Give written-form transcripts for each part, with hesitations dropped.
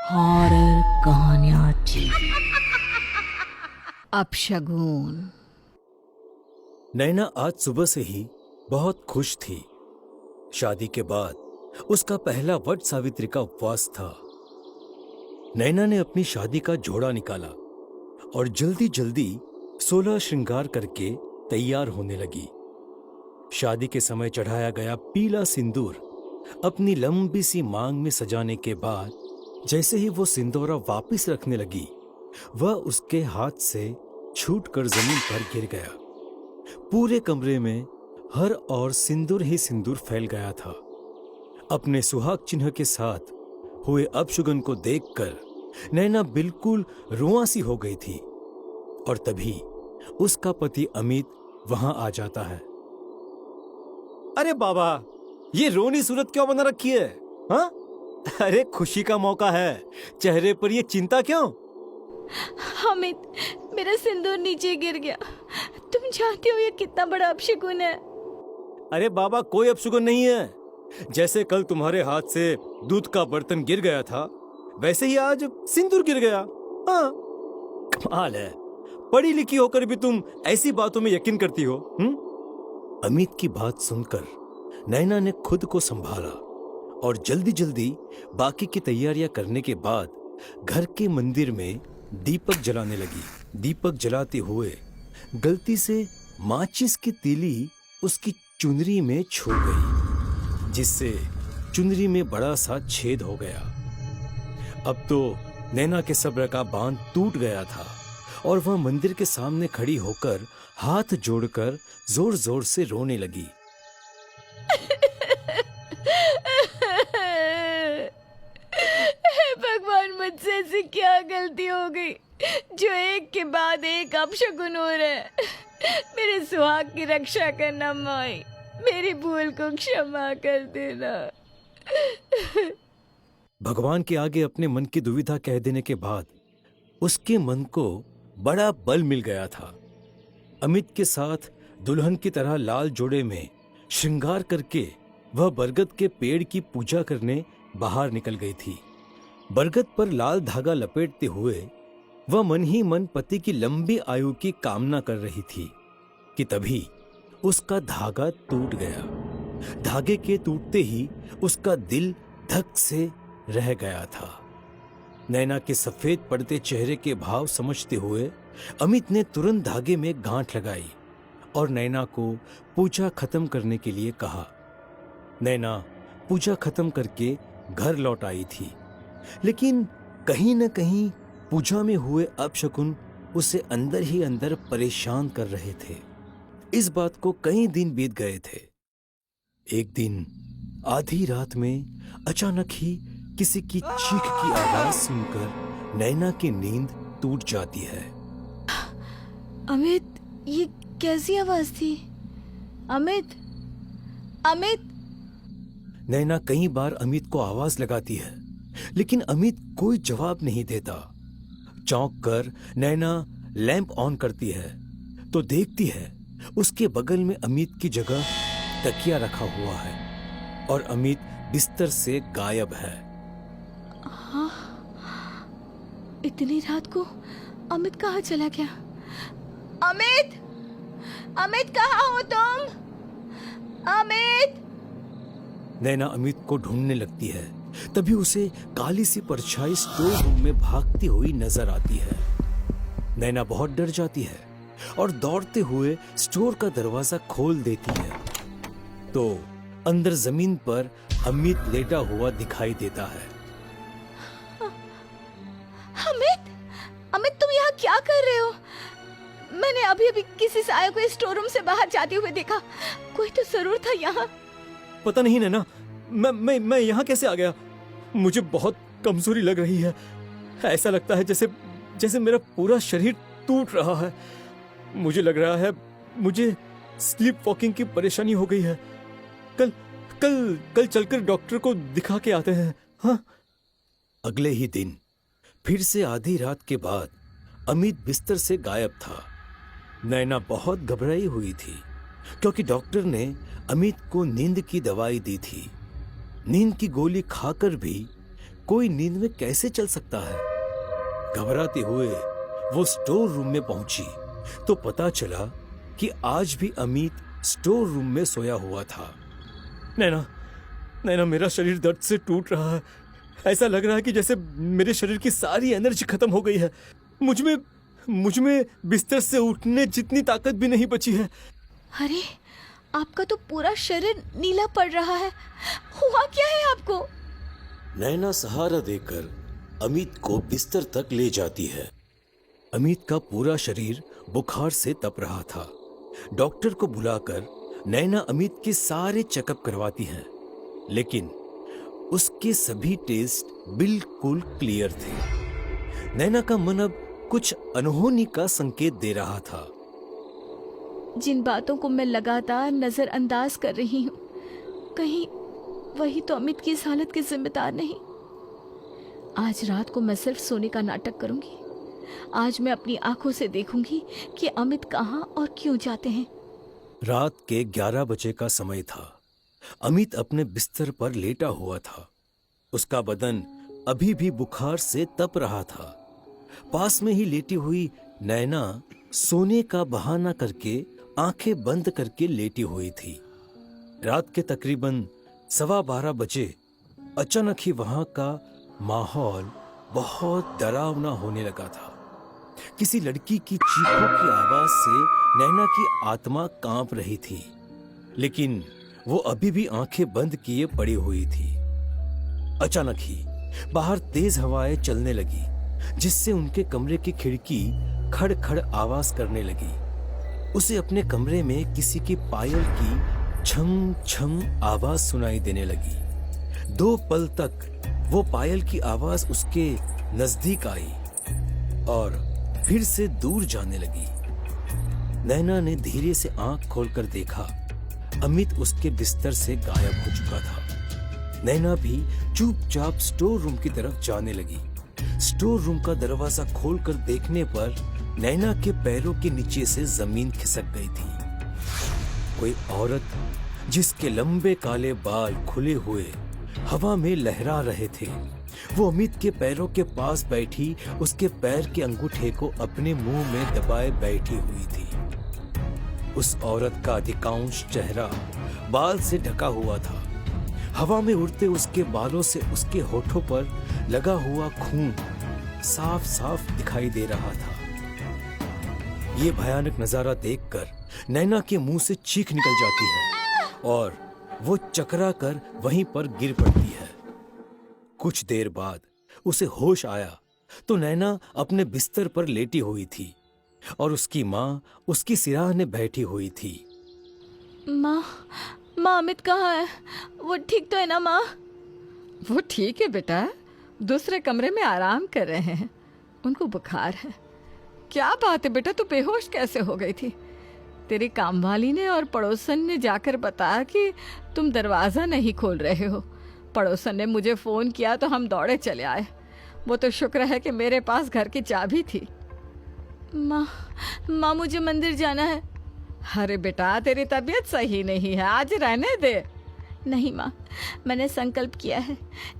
Horror कहानियाची अपशगुन। नैना आज सुबह से ही बहुत खुश थी। शादी के बाद उसका पहला वट सावित्री का उपवास था। नैना ने अपनी शादी का जोड़ा निकाला और जल्दी जल्दी 16 श्रृंगार करके तैयार होने लगी। शादी के समय चढ़ाया गया पीला सिंदूर अपनी लंबी सी मांग में सजाने के बाद जैसे ही वो सिंदूरा वापस रखने लगी, वह उसके हाथ से छूटकर जमीन पर गिर गया। पूरे कमरे में हर ओर सिंदूर ही सिंदूर फैल गया था। अपने सुहाग चिन्ह के साथ हुए अपशगुन को देखकर नैना बिल्कुल रुआंसी हो गई थी। और तभी उसका पति अमित वहां आ जाता है। अरे बाबा, ये रोनी सूरत क्यों बना रखी है? हाँ? अरे खुशी का मौका है, चेहरे पर ये चिंता क्यों? अमित, मेरा सिंदूर नीचे गिर गया। तुम जानते हो ये कितना बड़ा अपशगुन है। अरे बाबा, कोई अपशगुन नहीं है। जैसे कल तुम्हारे हाथ से दूध का बर्तन गिर गया था, वैसे ही आज सिंदूर गिर गया। हाँ, कमाल है। पढ़ी लिखी होकर भी तुम ऐसी बातों में यकीन करती हो। अमित की बात सुनकर नैना ने खुद को संभाला और जल्दी जल्दी बाकी की तैयारियां करने के बाद घर के मंदिर में दीपक जलाने लगी। दीपक जलाते हुए गलती से माचिस की तीली उसकी चुनरी में छू गई, जिससे चुनरी में बड़ा सा छेद हो गया। अब तो नैना के सब्र का बांध टूट गया था और वह मंदिर के सामने खड़ी होकर हाथ जोड़कर जोर जोर से रोने लगी। भगवान, मुझसे ऐसी क्या गलती हो गई जो एक के बाद एक अपशगुन हो रहा है। मेरे सुहाग की रक्षा करना माई, मेरी भूल को क्षमा कर देना। भगवान के आगे अपने मन की दुविधा कह देने के बाद उसके मन को बड़ा बल मिल गया था। अमित के साथ दुल्हन की तरह लाल जोड़े में श्रृंगार करके वह बरगद के पेड़ की पूजा करने बाहर निकल गई थी। बरगद पर लाल धागा लपेटते हुए वह मन ही मन पति की लंबी आयु की कामना कर रही थी कि तभी उसका धागा टूट गया। धागे के टूटते ही उसका दिल धक से रह गया था। नैना के सफेद पड़ते चेहरे के भाव समझते हुए अमित ने तुरंत धागे में गांठ लगाई और नैना को पूजा खत्म करने के लिए कहा। नैना पूजा खत्म करके घर लौट आई थी, लेकिन कहीं न कहीं पूजा में हुए अपशकुन उसे अंदर ही अंदर परेशान कर रहे थे। इस बात को कई दिन बीत गए थे। एक दिन आधी रात में अचानक ही किसी की चीख की आवाज सुनकर नैना की नींद टूट जाती है। अमित, ये कैसी आवाज थी? अमित, अमित। नैना कई बार अमित को आवाज लगाती है, लेकिन अमित कोई जवाब नहीं देता। चौंक कर नैना लैंप ऑन करती है तो देखती है उसके बगल में अमित की जगह तकिया रखा हुआ है और अमित बिस्तर से गायब है। हाँ, इतनी रात को अमित कहाँ चला गया? अमित, अमित कहाँ हो तुम? अमित। नैना अमित को ढूंढने लगती है, तभी उसे काली सी परछाई स्टोर रूम में भागती हुई नजर आती है। नैना बहुत डर जाती है और दौड़ते हुए स्टोर का दरवाजा खोल देती है तो अंदर जमीन पर अमित लेटा हुआ दिखाई देता है। अमित, अमित, तुम यहाँ क्या कर रहे हो? मैंने अभी अभी किसी साया को स्टोर रूम से बाहर जाते हुए देखा। कोई तो जरूर था यहाँ। पता नहीं नैना, मैं यहाँ कैसे आ गया? मुझे बहुत कमजोरी लग रही है। ऐसा लगता है जैसे मेरा पूरा शरीर टूट रहा है। मुझे लग रहा है मुझे स्लीप वॉकिंग की परेशानी हो गई है। कल चलकर डॉक्टर को दिखा के आते हैं। हाँ। अगले ही दिन फिर से आधी रात के बाद अमित बिस्तर से गायब था। नैना बहुत घबराई हुई थी क्योंकि डॉक्टर ने अमित को नींद की दवाई दी थी। नींद की गोली खाकर भी कोई नींद में कैसे चल सकता है? घबराते हुए वो स्टोर रूम में पहुंची तो पता चला कि आज भी अमित स्टोर रूम में सोया हुआ था। नैना, नैना, मेरा शरीर दर्द से टूट रहा है। ऐसा लग रहा है कि जैसे मेरे शरीर की सारी एनर्जी खत्म हो गई है। मुझ में बिस्तर से उठने जितनी ताकत भी नहीं बची है। अरे, आपका तो पूरा शरीर नीला पड़ रहा है। हुआ क्या है आपको? नैना सहारा देकर अमित को बिस्तर तक ले जाती है। अमित का पूरा शरीर बुखार से तप रहा था। डॉक्टर को बुलाकर नैना अमित के सारे चेकअप करवाती है, लेकिन उसके सभी टेस्ट बिल्कुल क्लियर थे। नैना का मन अब कुछ अनहोनी का संकेत दे रहा था। जिन बातों को मैं लगातार नजरअंदाज कर रही हूँ, कहीं वही तो अमित की इस हालत के जिम्मेदार नहीं। आज रात को मैं सिर्फ सोने का नाटक करूंगी। आज मैं अपनी आंखों से देखूंगी कि अमित कहाँ और क्यों जाते हैं। रात के 11 बजे का समय था। अमित अपने बिस्तर पर लेटा हुआ था। उसका बदन अभी भी बुखार से तप रहा था। पास में ही लेटी हुई नैना सोने का बहाना करके आंखें बंद करके लेटी हुई थी। रात के तकरीबन 12:15 बजे अचानक ही वहां का माहौल बहुत डरावना होने लगा था। किसी लड़की की चीखों की आवाज से नैना की आत्मा कांप रही थी, लेकिन वो अभी भी आंखें बंद किए पड़ी हुई थी। अचानक ही बाहर तेज हवाएं चलने लगी, जिससे उनके कमरे की खिड़की खड़-खड़ आवाज करने लगी। उसे अपने कमरे में किसी की पायल की छम छम आवाज सुनाई देने लगी। 2 पल तक वो पायल की आवाज उसके नजदीक आई और फिर से दूर जाने लगी। नैना ने धीरे से आंख खोलकर देखा, अमित उसके बिस्तर से गायब हो चुका था। नैना भी चुपचाप स्टोर रूम की तरफ जाने लगी। स्टोर रूम का दरवाजा खोलकर देखने पर नैना के पैरों के नीचे से जमीन खिसक गई थी। कोई औरत जिसके लंबे काले बाल खुले हुए हवा में लहरा रहे थे, वो अमित के पैरों के पास बैठी उसके पैर के अंगूठे को अपने मुंह में दबाए बैठी हुई थी। उस औरत का अधिकांश चेहरा बाल से ढका हुआ था। हवा में उड़ते उसके बालों से उसके होठों पर लगा हुआ खून साफ साफ दिखाई दे रहा था। ये भयानक नजारा देखकर नैना के मुंह से चीख निकल जाती है और वो चकरा कर वहीं पर गिर पड़ती है। कुछ देर बाद उसे होश आया तो नैना अपने बिस्तर पर लेटी हुई थी और उसकी माँ उसकी सिराहने बैठी हुई थी। माँ, अमित कहाँ है? वो ठीक तो है ना माँ? वो ठीक है बेटा, दूसरे कमरे में आराम कर रहे हैं। उनको बुखार है। क्या बात है बेटा, तू बेहोश कैसे हो गई थी? तेरी कामवाली ने और पड़ोसन ने जाकर बताया कि तुम दरवाज़ा नहीं खोल रहे हो। पड़ोसन ने मुझे फ़ोन किया तो हम दौड़े चले आए। वो तो शुक्र है कि मेरे पास घर की चाबी थी। माँ, मुझे मंदिर जाना है। अरे बेटा, तेरी तबीयत सही नहीं है, आज रहने दे। नहीं माँ, मैंने संकल्प किया है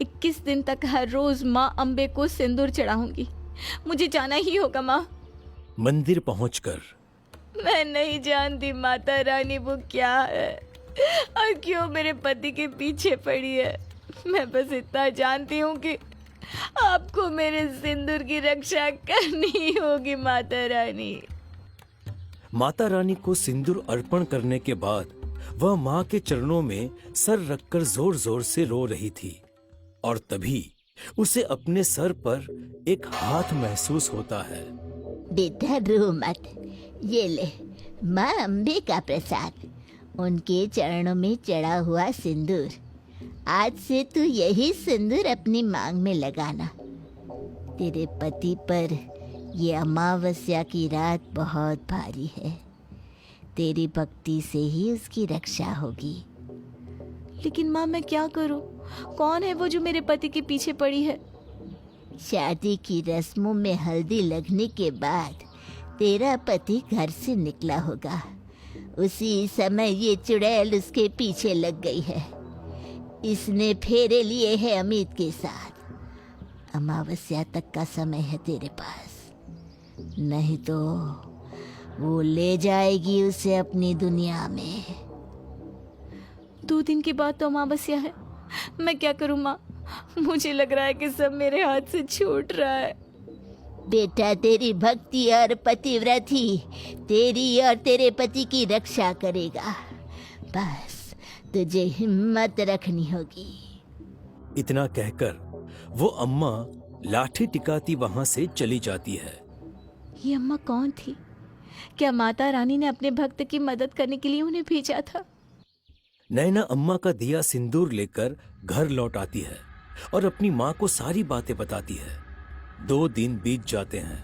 21 दिन तक हर रोज माँ अम्बे को सिंदूर चढ़ाऊंगी। मुझे जाना ही होगा माँ। मंदिर पहुंचकर मैं नहीं जानती माता रानी वो क्या है और क्यों मेरे पति के पीछे पड़ी है। मैं बस इतना जानती हूँ कि आपको मेरे सिंदूर की रक्षा करनी होगी माता रानी। माता रानी को सिंदूर अर्पण करने के बाद वह माँ के चरणों में सर रखकर जोर जोर से रो रही थी और तभी उसे अपने सर पर एक हाथ महसूस होता है। बेटा रो मत, ये ले माँ अम्बे का प्रसाद, उनके चरणों में चढ़ा हुआ सिंदूर। आज से तू यही सिंदूर अपनी मांग में लगाना। तेरे पति पर ये अमावस्या की रात बहुत भारी है। तेरी भक्ति से ही उसकी रक्षा होगी। लेकिन माँ मैं क्या करूँ? कौन है वो जो मेरे पति के पीछे पड़ी है? शादी की रस्मों में हल्दी लगने के बाद तेरा पति घर से निकला होगा। उसी समय ये चुड़ैल उसके पीछे लग गई है। इसने फेरे लिए हैं अमित के साथ अमावस्या तक का समय है तेरे पास, नहीं तो वो ले जाएगी उसे अपनी दुनिया में। 2 दिन के बाद तो अमावस्या है, मैं क्या करूँ माँ? मुझे लग रहा है कि सब मेरे हाथ से छूट रहा है। बेटा, तेरी भक्ति और पतिव्रत ही तेरी और तेरे पति की रक्षा करेगा। बस तुझे हिम्मत रखनी होगी। इतना कहकर वो अम्मा लाठी टिकाती वहां से चली जाती है। ये अम्मा कौन थी? क्या माता रानी ने अपने भक्त की मदद करने के लिए उन्हें भेजा था? नैना अम्मा का दिया सिंदूर लेकर घर लौट आती है और अपनी माँ को सारी बातें बताती है। 2 दिन बीत जाते हैं।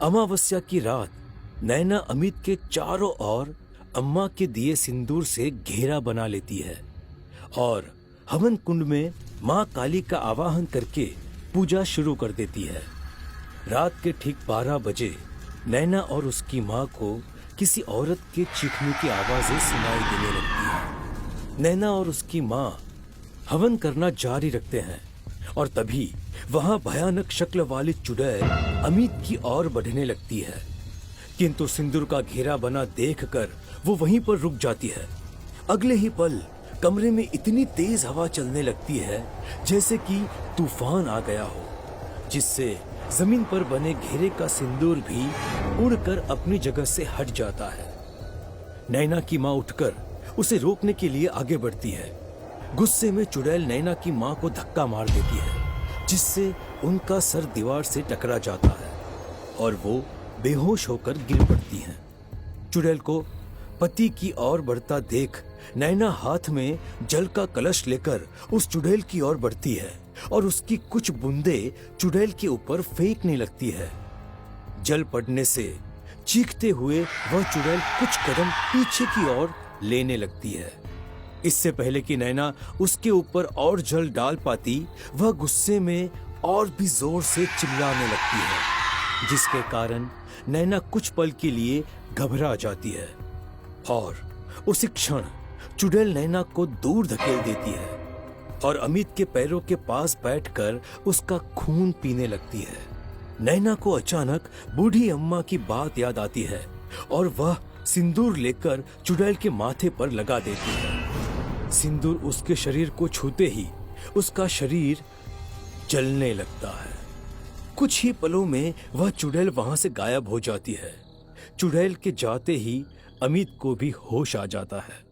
अमावस्या की रात नैना अमित के चारों ओर अम्मा के दिए सिंदूर से घेरा बना लेती है और हवन कुंड में माँ काली का आवाहन करके पूजा शुरू कर देती है। रात के ठीक 12 बजे नैना और उसकी माँ को किसी औरत के चीखने की आवाजें सुनाई देने लगती है। नैना और उसकी माँ हवन करना जारी रखते हैं और तभी वहां भयानक शक्ल वाली चुड़ैल अमित की ओर बढ़ने लगती है, किंतु सिंदूर का घेरा बना देखकर वो वहीं पर रुक जाती है। अगले ही पल कमरे में इतनी तेज हवा चलने लगती है जैसे कि तूफान आ गया हो, जिससे जमीन पर बने घेरे का सिंदूर भी उड़कर अपनी जगह से हट जाता है। नैना की माँ उठकर उसे रोकने के लिए आगे बढ़ती है। गुस्से में चुड़ैल नैना की माँ को धक्का मार देती है, जिससे उनका सर दीवार से टकरा जाता है और वो बेहोश होकर गिर पड़ती हैं। चुड़ैल को पति की ओर बढ़ता देख नैना हाथ में जल का कलश लेकर उस चुड़ैल की ओर बढ़ती है और उसकी कुछ बूंदें चुड़ैल के ऊपर फेंकने लगती है। जल पड़ने से चीखते हुए वह चुड़ैल कुछ कदम पीछे की ओर लेने लगती है। इससे पहले कि नैना उसके ऊपर और जल डाल पाती, वह गुस्से में और भी जोर से चिल्लाने लगती है, जिसके कारण नैना कुछ पल के लिए घबरा जाती है और उसी क्षण चुड़ैल नैना को दूर धकेल देती है और अमित के पैरों के पास बैठकर उसका खून पीने लगती है। नैना को अचानक बूढ़ी अम्मा की बात याद आती है और वह सिंदूर लेकर चुड़ैल के माथे पर लगा देती है। सिंदूर उसके शरीर को छूते ही उसका शरीर जलने लगता है। कुछ ही पलों में वह चुड़ैल वहां से गायब हो जाती है। चुड़ैल के जाते ही अमित को भी होश आ जाता है।